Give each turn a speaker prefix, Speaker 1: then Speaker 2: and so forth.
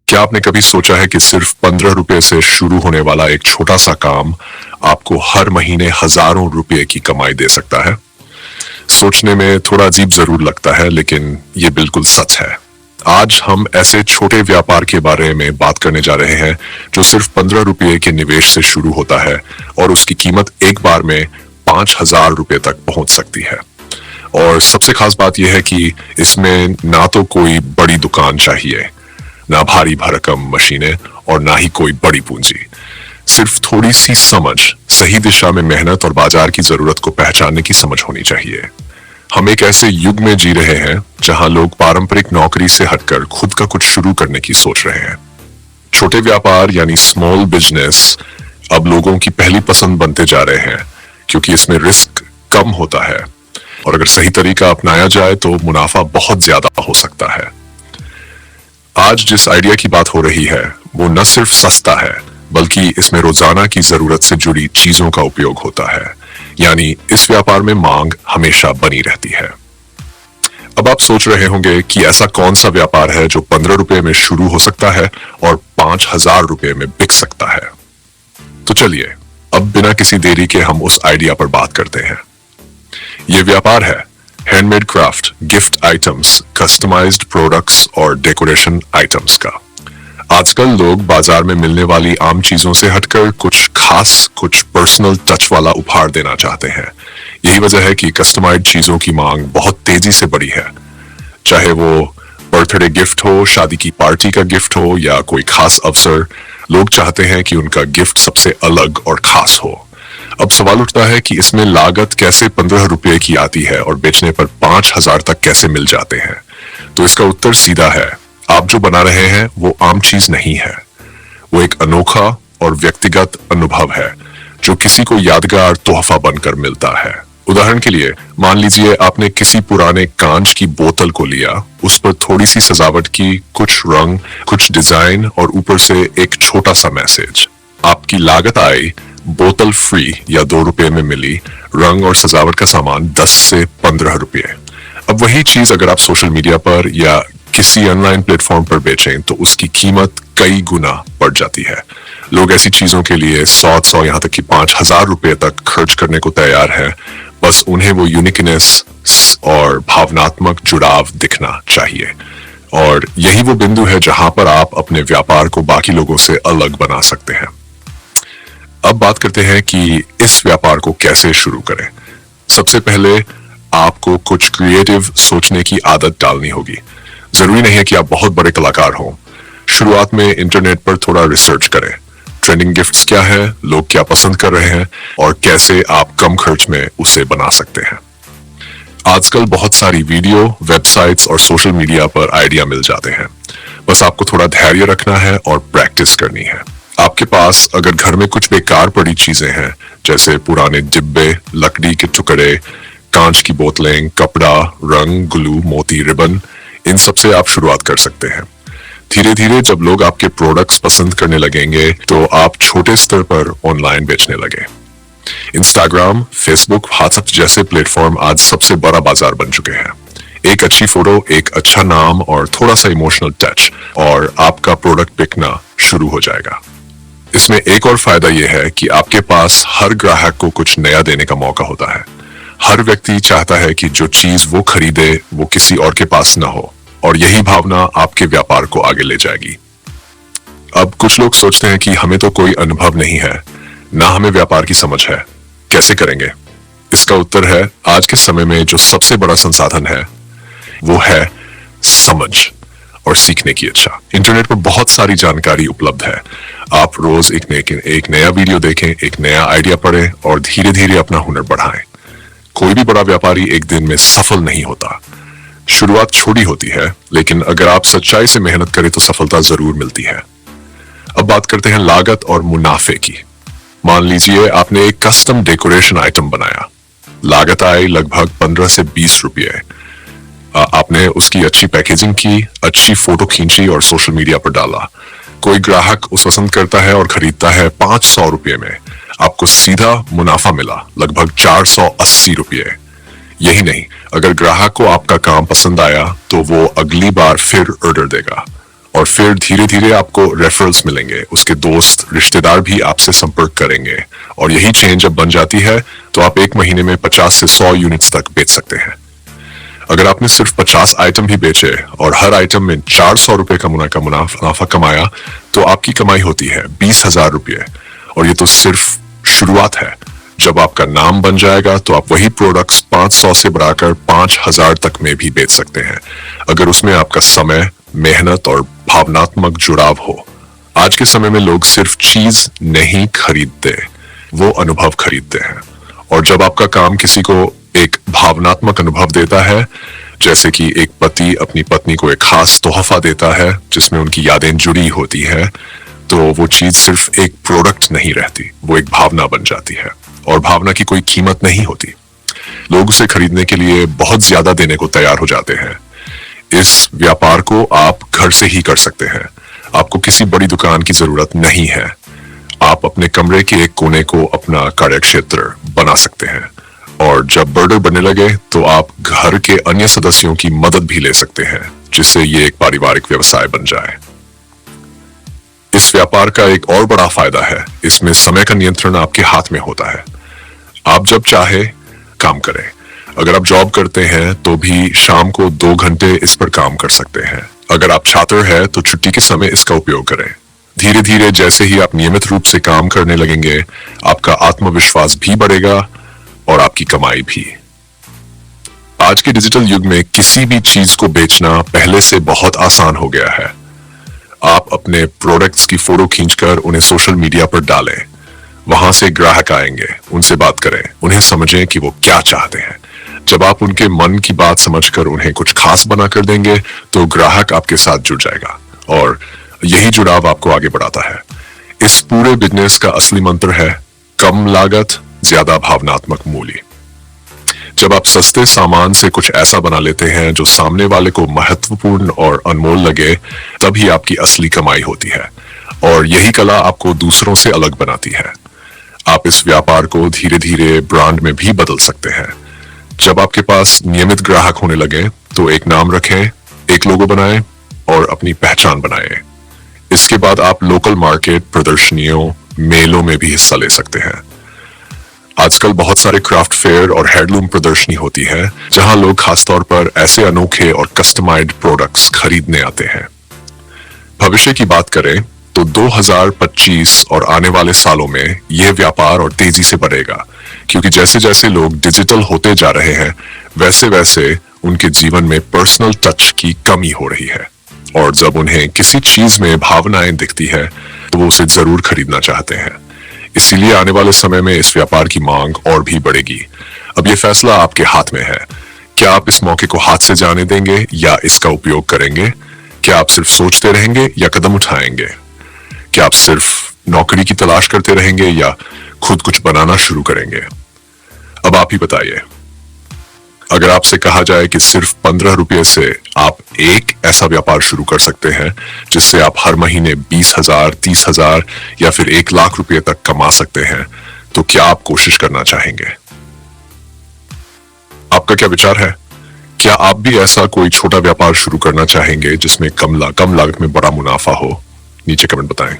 Speaker 1: क्या आपने कभी सोचा है कि सिर्फ 15 रुपए से शुरू होने वाला एक छोटा सा काम आपको हर महीने हजारों रुपए की कमाई दे सकता है? सोचने में थोड़ा अजीब जरूर लगता है, लेकिन ये बिल्कुल सच है। आज हम ऐसे छोटे व्यापार के बारे में बात करने जा रहे हैं जो सिर्फ 15 रुपए के निवेश से शुरू होता है और उसकी कीमत एक बार में 5,000 रुपए तक पहुंच सकती है। और सबसे खास बात यह है कि इसमें ना तो कोई बड़ी दुकान चाहिए, ना भारी भरकम मशीनें और ना ही कोई बड़ी पूंजी। सिर्फ थोड़ी सी समझ, सही दिशा में मेहनत और बाजार की जरूरत को पहचानने की समझ होनी चाहिए। हम एक ऐसे युग में जी रहे हैं जहां लोग पारंपरिक नौकरी से हटकर खुद का कुछ शुरू करने की सोच रहे हैं। छोटे व्यापार यानी स्मॉल बिजनेस अब लोगों की पहली पसंद बनते जा रहे हैं, क्योंकि इसमें रिस्क कम होता है और अगर सही तरीका अपनाया जाए तो मुनाफा बहुत ज्यादा हो सकता है। आज जिस आइडिया की बात हो रही है वो न सिर्फ सस्ता है, बल्कि इसमें रोजाना की जरूरत से जुड़ी चीजों का उपयोग होता है। यानी इस व्यापार में मांग हमेशा बनी रहती है। अब आप सोच रहे होंगे कि ऐसा कौन सा व्यापार है जो 15 रुपए में शुरू हो सकता है और 5,000 रुपए में बिक सकता है। तो चलिए अब बिना किसी देरी के हम उस आइडिया पर बात करते हैं। यह व्यापार है handmade craft, gift items, customised products और डेकोरेशन आइटम्स का। आजकल लोग बाजार में मिलने वाली आम चीजों से हटकर कुछ खास, कुछ पर्सनल टच वाला उपहार देना चाहते हैं। यही वजह है कि कस्टमाइज्ड चीजों की मांग बहुत तेजी से बढ़ी है। चाहे वो बर्थडे गिफ्ट हो, शादी की पार्टी का गिफ्ट हो या कोई खास अवसर, लोग चाहते हैं कि उनका गिफ्ट सबसे अलग और खास हो। अब सवाल उठता है कि इसमें लागत कैसे 15 रुपए की आती है और बेचने पर 5,000 तक कैसे मिल जाते हैं। तो इसका उत्तर सीधा है, आप जो बना रहे हैं वो आम चीज नहीं है। वो एक अनोखा और व्यक्तिगत अनुभव है जो किसी को यादगार तोहफा बनकर मिलता है। उदाहरण के लिए मान लीजिए आपने किसी पुराने कांच की बोतल को लिया, उस पर थोड़ी सी सजावट की, कुछ रंग, कुछ डिजाइन और ऊपर से एक छोटा सा मैसेज। आपकी लागत आई बोतल फ्री या 2 रुपए में मिली, रंग और सजावट का सामान 10 से 15 रुपए। अब वही चीज अगर आप सोशल मीडिया पर या किसी ऑनलाइन प्लेटफॉर्म पर बेचें तो उसकी कीमत कई गुना बढ़ जाती है। लोग ऐसी चीजों के लिए 100 यहाँ तक कि 5,000 रुपए तक खर्च करने को तैयार है। बस उन्हें वो यूनिकनेस और भावनात्मक जुड़ाव दिखना चाहिए। और यही वो बिंदु है जहां पर आप अपने व्यापार को बाकी लोगों से अलग बना सकते हैं। अब बात करते हैं कि इस व्यापार को कैसे शुरू करें। सबसे पहले आपको कुछ क्रिएटिव सोचने की आदत डालनी होगी। जरूरी नहीं है कि आप बहुत बड़े कलाकार हों। शुरुआत में इंटरनेट पर थोड़ा रिसर्च करें। ट्रेंडिंग गिफ्ट्स क्या है, लोग क्या पसंद कर रहे हैं और कैसे आप कम खर्च में उसे बना सकते हैं। आजकल बहुत सारी वीडियो, वेबसाइट्स और सोशल मीडिया पर आइडिया मिल जाते हैं। बस आपको थोड़ा धैर्य रखना है और प्रैक्टिस करनी है। आपके पास अगर घर में कुछ बेकार पड़ी चीजें हैं, जैसे पुराने डिब्बे, लकड़ी के टुकड़े, कांच की बोतलें, कपड़ा, रंग, ग्लू, मोती, रिबन, इन सब से आप शुरुआत कर सकते हैं। धीरे धीरे जब लोग आपके प्रोडक्ट्स पसंद करने लगेंगे तो आप छोटे स्तर पर ऑनलाइन बेचने लगे। इंस्टाग्राम, फेसबुक, व्हाट्सएप जैसे प्लेटफॉर्म आज सबसे बड़ा बाजार बन चुके हैं। एक अच्छी फोटो, एक अच्छा नाम और थोड़ा सा इमोशनल टच और आपका प्रोडक्ट बिकना शुरू हो जाएगा। इसमें एक और फायदा यह है कि आपके पास हर ग्राहक को कुछ नया देने का मौका होता है। हर व्यक्ति चाहता है कि जो चीज वो खरीदे वो किसी और के पास ना हो, और यही भावना आपके व्यापार को आगे ले जाएगी। अब कुछ लोग सोचते हैं कि हमें तो कोई अनुभव नहीं है, ना हमें व्यापार की समझ है, कैसे करेंगे? इसका उत्तर है, आज के समय में जो सबसे बड़ा संसाधन है वो है समझ और सीखने की इच्छा। इंटरनेट पर बहुत सारी जानकारी उपलब्ध है। आप रोज एक नया वीडियो देखें, एक नया आइडिया पढ़ें और धीरे धीरे अपना हुनर बढ़ाएं। कोई भी बड़ा व्यापारी एक दिन में सफल नहीं होता। शुरुआत छोटी होती है, लेकिन अगर आप सच्चाई से मेहनत करें तो सफलता जरूर मिलती है। अब बात करते हैं लागत और मुनाफे की। मान लीजिए आपने एक कस्टम डेकोरेशन आइटम बनाया। लागत आई लगभग 15 से 20 रुपये। आपने उसकी अच्छी पैकेजिंग की, अच्छी फोटो खींची और सोशल मीडिया पर डाला। कोई ग्राहक उस पसंद करता है और खरीदता है 500 रुपये में। आपको सीधा मुनाफा मिला लगभग 480 रुपये। यही नहीं, अगर ग्राहक को आपका काम पसंद आया तो वो अगली बार फिर ऑर्डर देगा और फिर धीरे धीरे आपको रेफरल्स मिलेंगे, उसके दोस्त रिश्तेदार भी आपसे संपर्क करेंगे और यही चेन जब बन जाती है तो आप एक महीने में 50 से 100 यूनिट्स तक बेच सकते हैं। अगर आपने सिर्फ 50 आइटम भी बेचे और हर आइटम में 400 रुपए का मुनाफा कमाया तो आपकी कमाई होती है 20,000 रुपये। और ये तो सिर्फ शुरुआत है। जब आपका नाम बन जाएगा तो आप वही प्रोडक्ट्स 500 से बढ़ाकर 5,000 तक में भी बेच सकते हैं, अगर उसमें आपका समय, मेहनत और भावनात्मक जुड़ाव हो। आज के समय में लोग सिर्फ चीज नहीं खरीदते, वो अनुभव खरीदते हैं। और जब आपका काम किसी को एक भावनात्मक अनुभव देता है, जैसे कि एक पति अपनी पत्नी को एक खास तोहफा देता है जिसमें उनकी यादें जुड़ी होती है, तो वो चीज सिर्फ एक प्रोडक्ट नहीं रहती, वो एक भावना बन जाती है। और भावना की कोई कीमत नहीं होती। लोग उसे खरीदने के लिए बहुत ज्यादा देने को तैयार हो जाते हैं। इस व्यापार को आप घर से ही कर सकते हैं। आपको किसी बड़ी दुकान की जरूरत नहीं है। आप अपने कमरे के एक कोने को अपना कार्यक्षेत्र बना सकते हैं और जब बर्डर बनने लगे तो आप घर के अन्य सदस्यों की मदद भी ले सकते हैं, जिससे ये एक पारिवारिक व्यवसाय बन जाए। इस व्यापार का एक और बड़ा फायदा है, इसमें समय का नियंत्रण आपके हाथ में होता है। आप जब चाहे काम करें। अगर आप जॉब करते हैं तो भी शाम को 2 घंटे इस पर काम कर सकते हैं। अगर आप छात्र हैं तो छुट्टी के समय इसका उपयोग करें। धीरे धीरे जैसे ही आप नियमित रूप से काम करने लगेंगे, आपका आत्मविश्वास भी बढ़ेगा और आपकी कमाई भी। आज के डिजिटल युग में किसी भी चीज को बेचना पहले से बहुत आसान हो गया है। आप अपने प्रोडक्ट्स की फोटो खींचकर उन्हें सोशल मीडिया पर डालें। वहां से ग्राहक आएंगे, उनसे बात करें, उन्हें समझें कि वो क्या चाहते हैं। जब आप उनके मन की बात समझकर उन्हें कुछ खास बना कर देंगे तो ग्राहक आपके साथ जुड़ जाएगा और यही जुड़ाव आपको आगे बढ़ाता है। इस पूरे बिजनेस का असली मंत्र है कम लागत, ज्यादा भावनात्मक मूल्य। जब आप सस्ते सामान से कुछ ऐसा बना लेते हैं जो सामने वाले को महत्वपूर्ण और अनमोल लगे, तभी आपकी असली कमाई होती है और यही कला आपको दूसरों से अलग बनाती है। आप इस व्यापार को धीरे धीरे ब्रांड में भी बदल सकते हैं। जब आपके पास नियमित ग्राहक होने लगे तो एक नाम रखें, एक लोगो बनाएं और अपनी पहचान बनाएं। इसके बाद आप लोकल मार्केट, प्रदर्शनियों, मेलों में भी हिस्सा ले सकते हैं। आजकल बहुत सारे क्राफ्ट फेयर और हैंडलूम प्रदर्शनी होती है जहां लोग खासतौर पर ऐसे अनोखे और कस्टमाइज्ड प्रोडक्ट्स खरीदने आते हैं। भविष्य की बात करें तो 2025 और आने वाले सालों में यह व्यापार और तेजी से बढ़ेगा, क्योंकि जैसे जैसे लोग डिजिटल होते जा रहे हैं वैसे वैसे उनके जीवन में पर्सनल टच की कमी हो रही है और जब उन्हें किसी चीज में भावनाएं दिखती है तो वो उसे जरूर खरीदना चाहते हैं। इसीलिए आने वाले समय में इस व्यापार की मांग और भी बढ़ेगी। अब ये फैसला आपके हाथ में है। क्या आप इस मौके को हाथ से जाने देंगे या इसका उपयोग करेंगे? क्या आप सिर्फ सोचते रहेंगे या कदम उठाएंगे? क्या आप सिर्फ नौकरी की तलाश करते रहेंगे या खुद कुछ बनाना शुरू करेंगे? अब आप ही बताइए। अगर आपसे कहा जाए कि सिर्फ 15 रुपये से आप एक ऐसा व्यापार शुरू कर सकते हैं जिससे आप हर महीने 20,000, 30,000 या फिर 1 लाख रुपए तक कमा सकते हैं, तो क्या आप कोशिश करना चाहेंगे? आपका क्या विचार है? क्या आप भी ऐसा कोई छोटा व्यापार शुरू करना चाहेंगे जिसमें कम लागत में बड़ा मुनाफा हो? नीचे कमेंट बताएं।